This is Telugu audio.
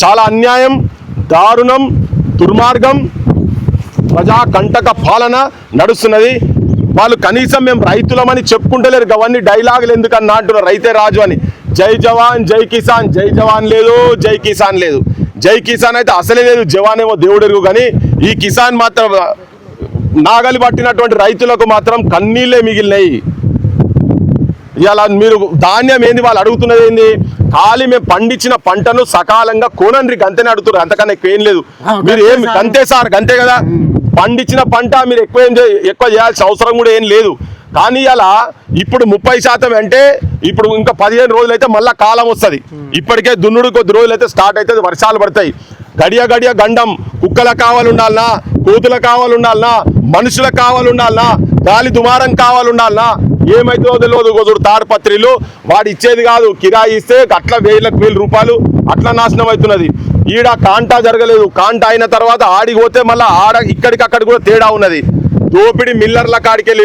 చాలా అన్యాయం, దారుణం, దుర్మార్గం, ప్రజాకంటక పాలన నడుస్తున్నది. వాళ్ళు కనీసం మేము రైతులమని చెప్పుకుంటలేరు. అవన్నీ డైలాగులు ఎందుకన్నా అంటున్నారు, రైతే రాజు అని. జై జవాన్ జై కిసాన్, జై జవాన్ లేదు, జై కిసాన్ లేదు. జై కిసాన్ అయితే అసలే లేదు, జవాన్ ఏమో దేవుడెరుగు. కానీ ఈ కిసాన్ మాత్రం నాగలి పట్టినటువంటి రైతులకు మాత్రం కన్నీళ్ళే మిగిలినాయి. ఇలా మీరు ధాన్యం ఏంది వాళ్ళు అడుగుతున్నది ఏంది? ఖాళీ మేము పండించిన పంటను సకాలంగా కోనండ్రి గంతనే అడుగుతున్నారు, అంతకన్నా ఎక్కువ ఏం లేదు. మీరు ఏం గంతే సార్, గంతే కదా. పండించిన పంట మీరు ఎక్కువ చేయాల్సిన అవసరం కూడా ఏం లేదు. కానీ అలా ఇప్పుడు 30% అంటే ఇప్పుడు ఇంకా 15 రోజులు అయితే మళ్ళీ కాలం వస్తుంది. ఇప్పటికే దున్నుడు కొద్ది రోజులు అయితే స్టార్ట్ అవుతుంది, వర్షాలు పడతాయి. గడియ గండం, కుక్కలకు కావాలుండాలనా, కోతులకు కావాలుండాలనా, మనుషులకు కావాలుండాలనా, గాలి దుమారం కావాలుండాలనా, ఏమైతుందో తెలియదు. తాడుపత్రిలు వాడు ఇచ్చేది కాదు, కిరాయి ఇస్తే అట్లా 1000 రూపాయలు అట్లా నాశనం అవుతున్నది. ఈడ కాంటా జరగలేదు, కాంటా అయిన తర్వాత ఆడికి పోతే మళ్ళీ ఇక్కడికి అక్కడ కూడా తేడా ఉన్నది. దోపిడి మిల్లర్ల కాడికి వెళ్ళి